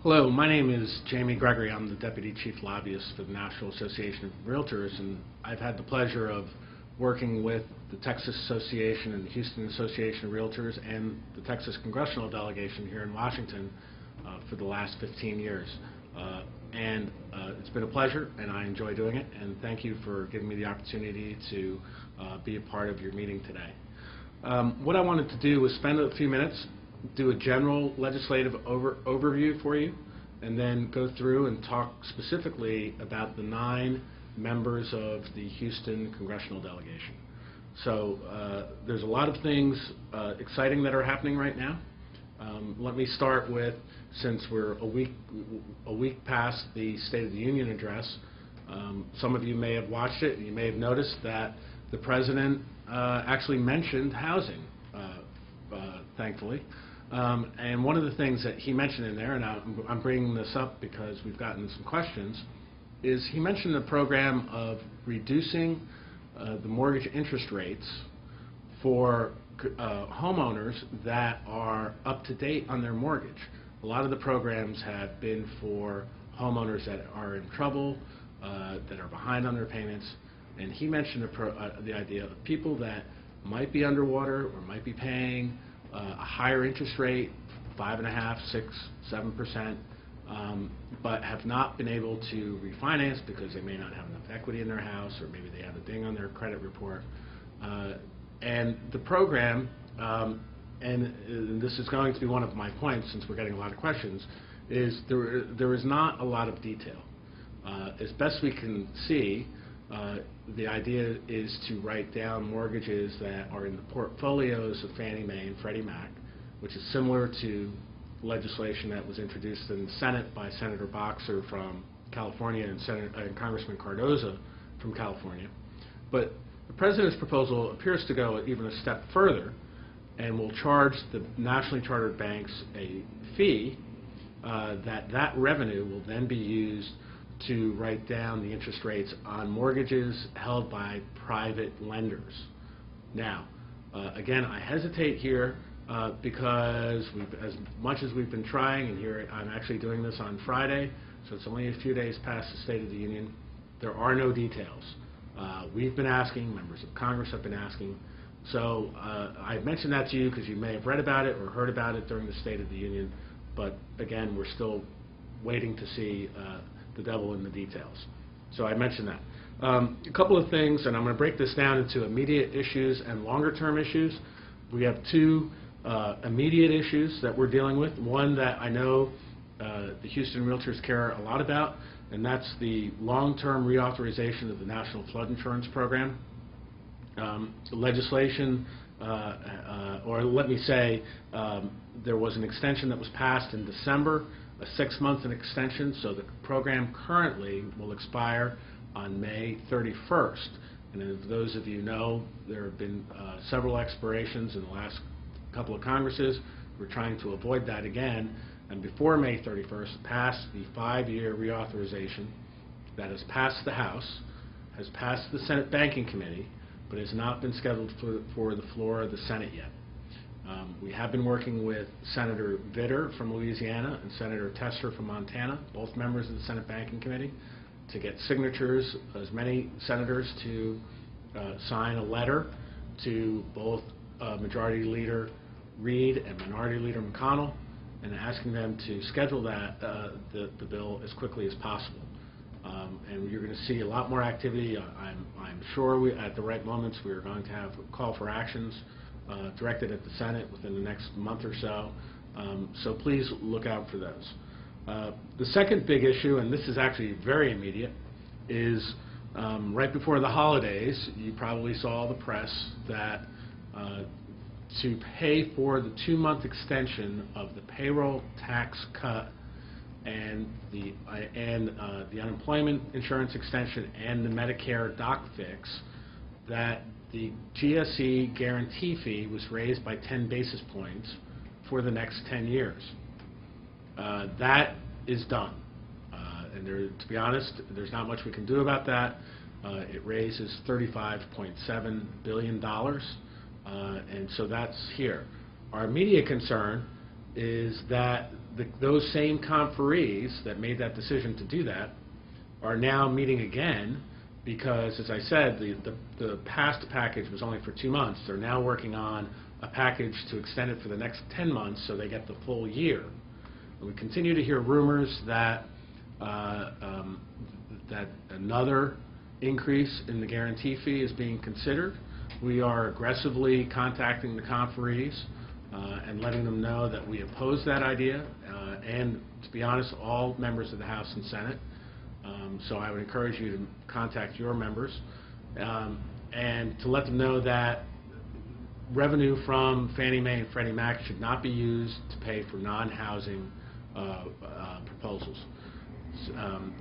Hello, my name is Gregory. I'm the Deputy Chief Lobbyist for the National Association of Realtors, and I've had the pleasure of working with the Texas Association and the Houston Association of Realtors and the Texas Congressional Delegation here in Washington for the last 15 years. It's been a pleasure, and I enjoy doing it, and thank you for giving me the opportunity to be a part of your meeting today. What I wanted to do was spend a few minutes, do a general legislative overview for you, and then go through and talk specifically about the 9 members of the Houston Congressional Delegation. So there's a lot of things exciting that are happening right now. Let me start with, since we're a week past the State of the Union address, some of you may have watched it, and you may have noticed that the President actually mentioned housing, thankfully. And one of the things that he mentioned in there, and I'm bringing this up because we've gotten some questions, is he mentioned the program of reducing the mortgage interest rates for homeowners that are up to date on their mortgage. A lot of the programs have been for homeowners that are in trouble, that are behind on their payments, and he mentioned the idea of people that might be underwater or might be paying a higher interest rate, 5.5%, 6%, 7%, but have not been able to refinance because they may not have enough equity in their house, or maybe they have a ding on their credit report. And the program, and this is going to be one of my points since we're getting a lot of questions, is there is not a lot of detail. As best we can see, the idea is to write down mortgages that are in the portfolios of Fannie Mae and Freddie Mac, which is similar to legislation that was introduced in the Senate by Senator Boxer from California and Congressman Cardoza from California. But the President's proposal appears to go even a step further and will charge the nationally chartered banks a fee that revenue will then be used to write down the interest rates on mortgages held by private lenders. Now, again, I hesitate here because as much as we've been trying, and here I'm actually doing this on Friday, so it's only a few days past the State of the Union, there are no details. We've been asking, members of Congress have been asking, so I mentioned that to you because you may have read about it or heard about it during the State of the Union, but again, we're still waiting to see the devil in the details. So I mentioned that. A couple of things, and I'm going to break this down into immediate issues and longer-term issues. We have 2 immediate issues that we're dealing with. One that I know the Houston Realtors care a lot about, and that's the long-term reauthorization of the National Flood Insurance Program. Legislation, or let me say, there was an extension that was passed in December, a 6-month extension, so the program currently will expire on May 31st. And as those of you know, there have been several expirations in the last couple of Congresses. We're trying to avoid that again, and before May 31st, pass the 5-year reauthorization that has passed the House, has passed the Senate Banking Committee, but has not been scheduled for the floor of the Senate yet. We have been working with Senator Vitter from Louisiana and Senator Tester from Montana, both members of the Senate Banking Committee, to get signatures, as many senators, to sign a letter to both Majority Leader Reid and Minority Leader McConnell, and asking them to schedule the bill as quickly as possible. And you're going to see a lot more activity. I'm sure at the right moments we are going to have a call for actions directed at the Senate within the next month or so. So please look out for those. The second big issue, and this is actually very immediate, is right before the holidays, you probably saw the press that to pay for the 2-month extension of the payroll tax cut and the unemployment insurance extension and the Medicare doc fix, that the GSE guarantee fee was raised by 10 basis points for the next 10 years. That is done. And to be honest, there's not much we can do about that. It raises $35.7 billion, and so that's here. Our immediate concern is that those same conferees that made that decision to do that are now meeting again because, as I said, the past package was only for 2 months. They're now working on a package to extend it for the next 10 months so they get the full year. And we continue to hear rumors that that another increase in the guarantee fee is being considered. We are aggressively contacting the conferees and letting them know that we oppose that idea, and to be honest, all members of the House and Senate. So I would encourage you to contact your members and to let them know that revenue from Fannie Mae and Freddie Mac should not be used to pay for non-housing proposals.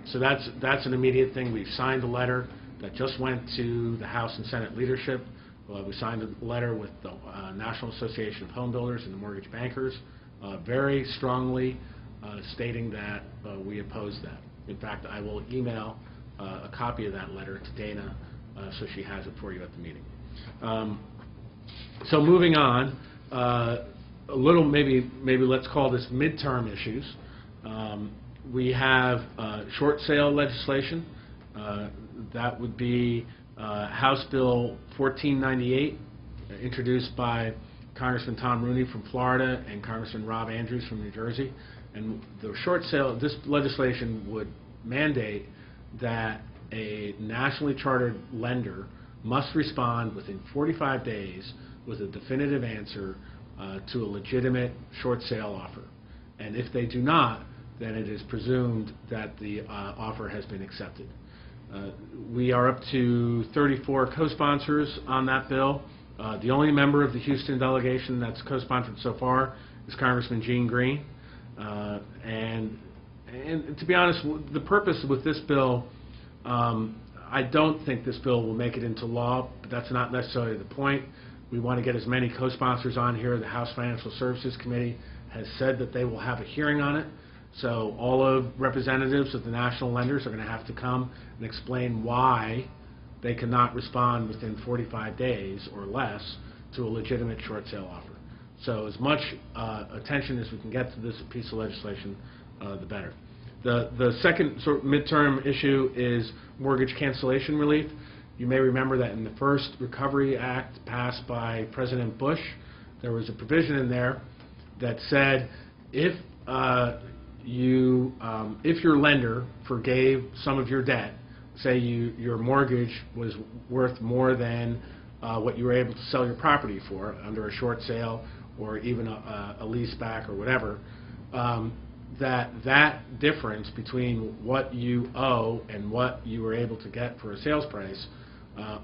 So that's an immediate thing. We've signed a letter that just went to the House and Senate leadership. We signed a letter with the National Association of Home Builders and the Mortgage Bankers, very strongly stating that we oppose that. In fact, I will email a copy of that letter to Dana so she has it for you at the meeting. So moving on, a little maybe let's call this midterm issues. We have short sale legislation. That would be House Bill 1498, introduced by Congressman Tom Rooney from Florida and Congressman Rob Andrews from New Jersey. And the short sale, this legislation would mandate that a nationally chartered lender must respond within 45 days with a definitive answer to a legitimate short sale offer. And if they do not, then it is presumed that the offer has been accepted. We are up to 34 co-sponsors on that bill. The only member of the Houston delegation that's co-sponsored so far is Congressman Gene Green. And to be honest, the purpose with this bill, I don't think this bill will make it into law, but that's not necessarily the point. We want to get as many co-sponsors on here. The House Financial Services Committee has said that they will have a hearing on it. So all of representatives of the national lenders are going to have to come and explain why they cannot respond within 45 days or less to a legitimate short sale offer. So as much attention as we can get to this piece of legislation, the better. The second sort of midterm issue is mortgage cancellation relief. You may remember that in the first Recovery Act passed by President Bush, there was a provision in there that said if your lender forgave some of your debt, say your mortgage was worth more than what you were able to sell your property for under a short sale or even a lease back or whatever, that difference between what you owe and what you were able to get for a sales price,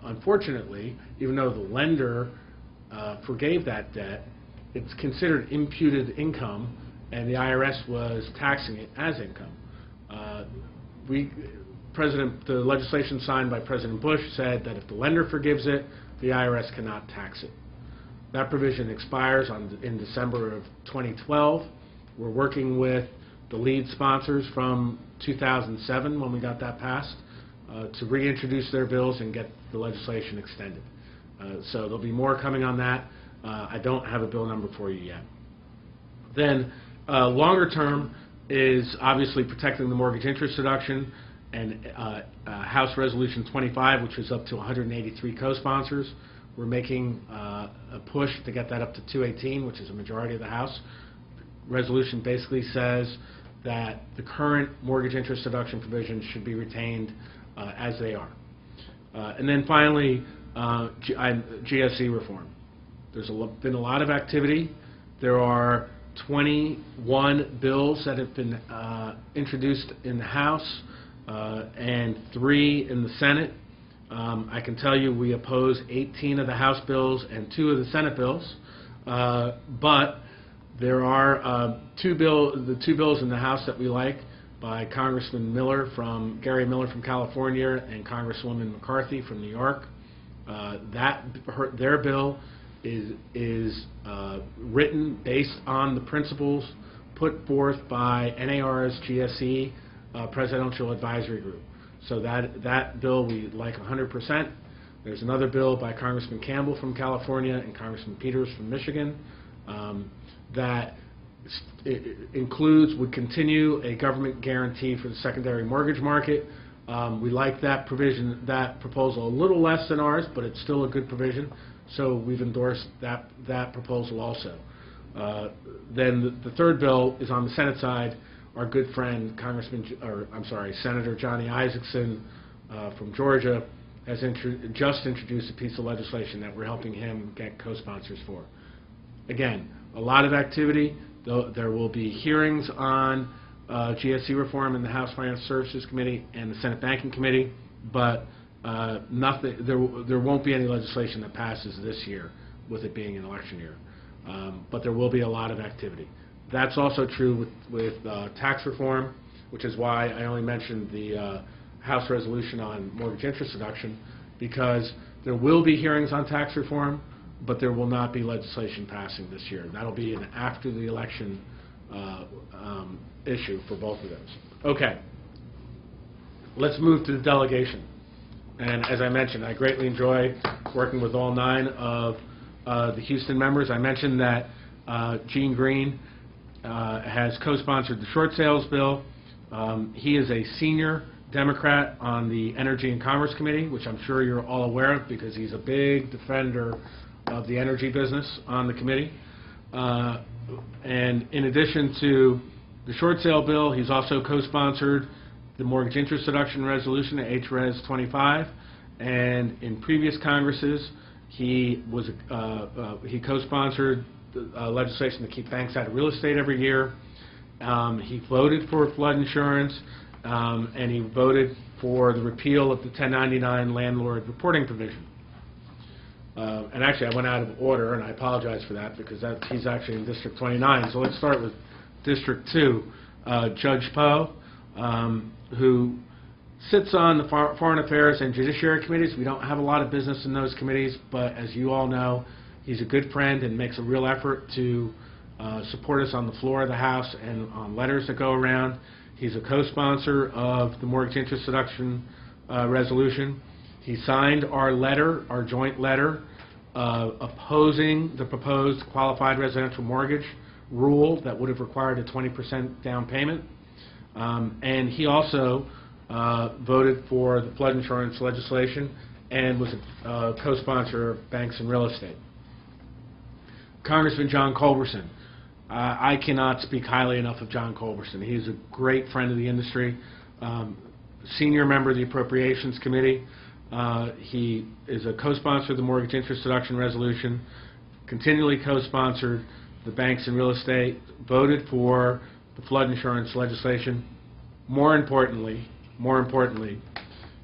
unfortunately, even though the lender forgave that debt, it's considered imputed income, and the IRS was taxing it as income. The legislation signed by President Bush said that if the lender forgives it, the IRS cannot tax it. That provision expires in December of 2012. We're working with the lead sponsors from 2007, when we got that passed, to reintroduce their bills and get the legislation extended. So there'll be more coming on that. I don't have a bill number for you yet. Then longer term is obviously protecting the mortgage interest deduction, and House Resolution 25, which is up to 183 co-sponsors. We're making a push to get that up to 218, which is a majority of the House. The resolution basically says that the current mortgage interest deduction provisions should be retained as they are. And then finally, GSE reform. There's been a lot of activity. There are 21 bills that have been introduced in the House and 3 in the Senate. I can tell you we oppose 18 of the House bills and 2 of the Senate bills, but there are the two bills in the House that we like by Congressman Gary Miller from California and Congresswoman McCarthy from New York. Their bill is written based on the principles put forth by NAR's GSE Presidential Advisory Group. So that bill we like 100%. There's another bill by Congressman Campbell from California and Congressman Peters from Michigan that would continue a government guarantee for the secondary mortgage market. We like that provision, that proposal, a little less than ours, but it's still a good provision. So we've endorsed that proposal also. Then the third bill is on the Senate side. Our good friend, Senator Johnny Isakson from Georgia has just introduced a piece of legislation that we're helping him get co-sponsors for. Again, a lot of activity. There will be hearings on GSE reform in the House Finance Services Committee and the Senate Banking Committee, but there won't be any legislation that passes this year with it being an election year. But there will be a lot of activity. That's also true with tax reform, which is why I only mentioned the House resolution on mortgage interest deduction, because there will be hearings on tax reform, but there will not be legislation passing this year. That'll be an after the election issue for both of those. Okay, let's move to the delegation. And as I mentioned, I greatly enjoy working with all 9 of the Houston members. I mentioned that Gene Green has co-sponsored the short sales bill. He is a senior Democrat on the Energy and Commerce Committee, which I'm sure you're all aware of because he's a big defender of the energy business on the committee. And in addition to the short sale bill, he's also co-sponsored the mortgage interest deduction resolution, HRES 25, and in previous Congresses, he co-sponsored legislation to keep banks out of real estate every year. He voted for flood insurance, and he voted for the repeal of the 1099 landlord reporting provision. And actually, I went out of order, and I apologize for that because he's actually in District 29. So let's start with District 2. Judge Poe, who sits on the Foreign Affairs and Judiciary Committees. We don't have a lot of business in those committees, but as you all know, he's a good friend and makes a real effort to support us on the floor of the House and on letters that go around. He's a co-sponsor of the mortgage interest deduction resolution. He signed our letter, our joint letter, opposing the proposed qualified residential mortgage rule that would have required a 20% down payment. And he also voted for the flood insurance legislation and was a co-sponsor of banks and real estate. Congressman John Culberson. I cannot speak highly enough of John Culberson. He's a great friend of the industry, senior member of the Appropriations Committee. He is a co-sponsor of the mortgage interest deduction resolution, continually co-sponsored the banks and real estate, voted for the flood insurance legislation. More importantly,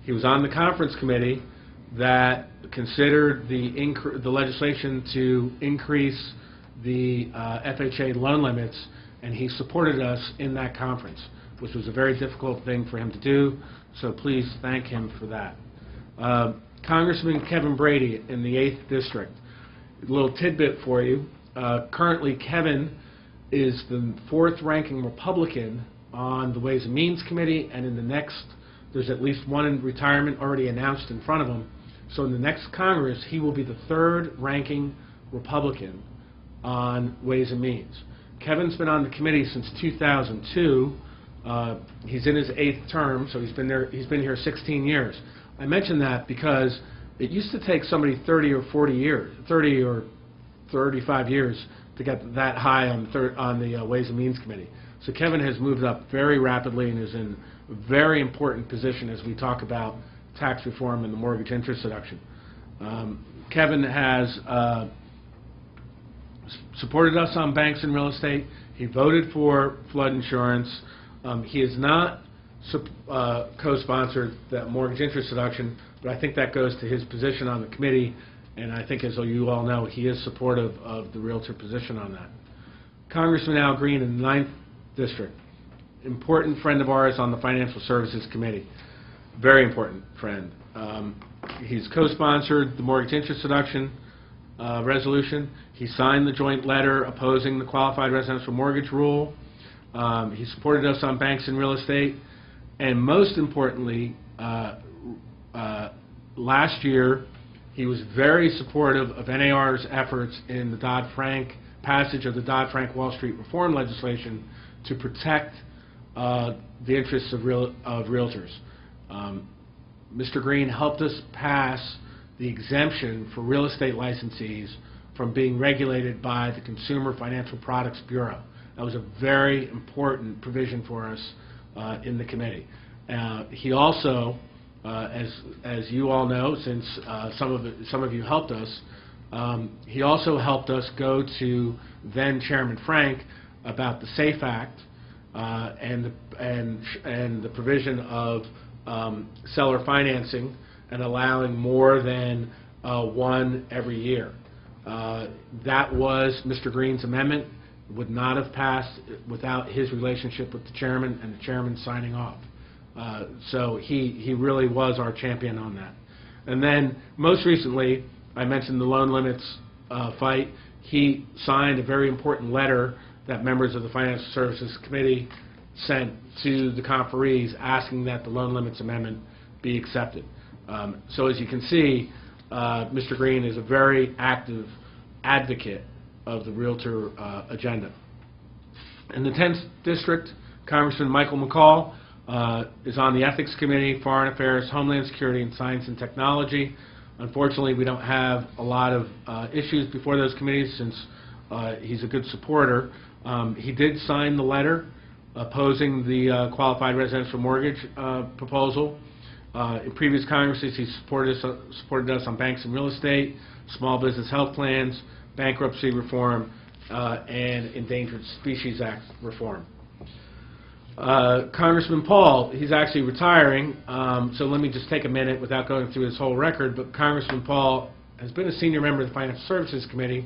he was on the conference committee that considered the legislation to increase the FHA loan limits, and he supported us in that conference, which was a very difficult thing for him to do, so please thank him for that. Congressman Kevin Brady in the 8th District. A little tidbit for you. Currently, Kevin is the 4th ranking Republican on the Ways and Means Committee, and in the next, there's at least one in retirement already announced in front of him. So in the next Congress, he will be the 3rd ranking Republican on Ways and Means. Kevin's been on the committee since 2002. He's in his 8th term, so he's been here 16 years. I mention that because it used to take somebody 30 or 35 years to get that high on the Ways and Means Committee. So Kevin has moved up very rapidly and is in a very important position as we talk about tax reform and the mortgage interest deduction. Kevin has supported us on banks and real estate. He voted for flood insurance. He has not co-sponsored that mortgage interest deduction, but I think that goes to his position on the committee, and I think, as you all know, he is supportive of the realtor position on that. Congressman Al Green in the 9th District, important friend of ours on the Financial Services Committee, very important friend. He's co-sponsored the mortgage interest deduction resolution. He signed the joint letter opposing the qualified residential mortgage rule. He supported us on banks and real estate. And most importantly, last year, he was very supportive of NAR's efforts in the Dodd-Frank passage of the Dodd-Frank Wall Street reform legislation to protect the interests of realtors. Mr. Green helped us pass the exemption for real estate licensees from being regulated by the Consumer Financial Products Bureau. That was a very important provision for us in the committee. He also, as you all know, since some of you helped us, he also helped us go to then Chairman Frank about the SAFE Act and the provision of seller financing and allowing more than one every year. That was Mr. Green's amendment. It would not have passed without his relationship with the chairman and the chairman signing off. So he really was our champion on that. And then most recently, I mentioned the loan limits fight. He signed a very important letter that members of the Financial Services Committee sent to the conferees asking that the loan limits amendment be accepted. So as you can see, Mr. Green is a very active advocate of the realtor agenda. In the 10th District, Congressman Michael McCall is on the Ethics Committee, Foreign Affairs, Homeland Security, and Science and Technology. Unfortunately, we don't have a lot of issues before those committees since he's a good supporter. He did sign the letter opposing the qualified residential mortgage proposal. In previous Congresses, he supported us on banks and real estate, small business health plans, bankruptcy reform, and Endangered Species Act reform. Congressman Paul, he's actually retiring, so let me just take a minute without going through his whole record, but Congressman Paul has been a senior member of the Financial Services Committee.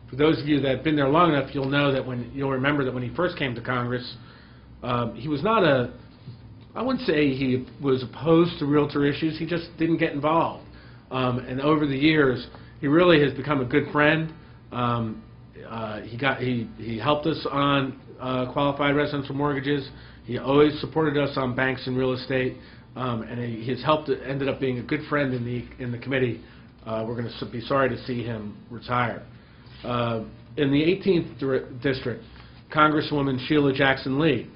For those of you that have been there long enough, you'll remember that when he first came to Congress, he was not I wouldn't say he was opposed to realtor issues, he just didn't get involved. And over the years, he really has become a good friend. He helped us on qualified residential mortgages. He always supported us on banks and real estate, and he's ended up being a good friend in the committee. We're going to be sorry to see him retire. In the 18th District, Congresswoman Sheila Jackson Lee,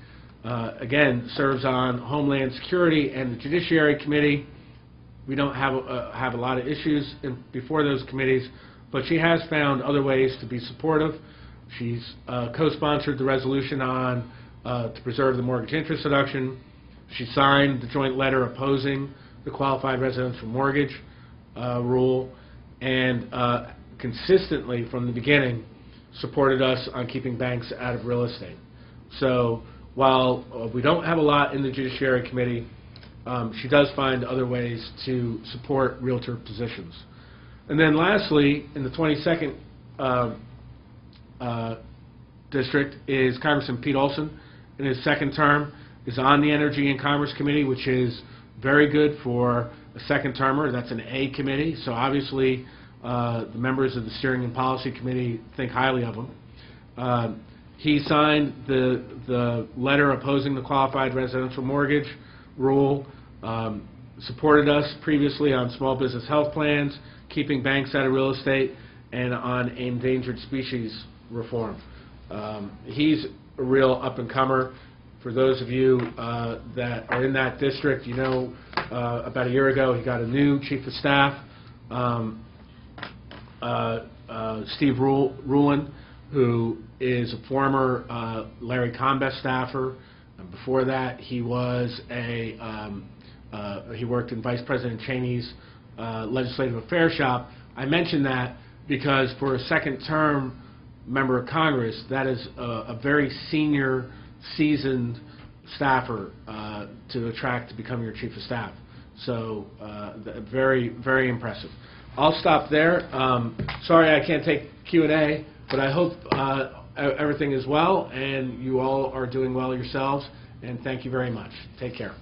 again, serves on Homeland Security and the Judiciary Committee. We don't have a lot of issues before those committees, but she has found other ways to be supportive. She's co-sponsored the resolution on to preserve the mortgage interest deduction. She signed the joint letter opposing the qualified residential mortgage rule, and consistently from the beginning supported us on keeping banks out of real estate. So while we don't have a lot in the Judiciary Committee, she does find other ways to support realtor positions. And then lastly, in the 22nd District is Congressman Pete Olson. In his second term, is on the Energy and Commerce Committee, which is very good for a second termer. That's an A committee, so obviously the members of the Steering and Policy Committee think highly of him. He signed the letter opposing the qualified residential mortgage rule, supported us previously on small business health plans, keeping banks out of real estate, and on endangered species reform. He's a real up-and-comer. For those of you that are in that district, you know about a year ago he got a new chief of staff, Steve Rulin, who is a former Larry Combest staffer. And before that, he was he worked in Vice President Cheney's Legislative Affairs shop. I mention that because for a second-term member of Congress, that is a very senior, seasoned staffer to attract to become your chief of staff. So very, very impressive. I'll stop there. Sorry I can't take Q&A, but I hope everything is well and you all are doing well yourselves, and thank you very much. Take care.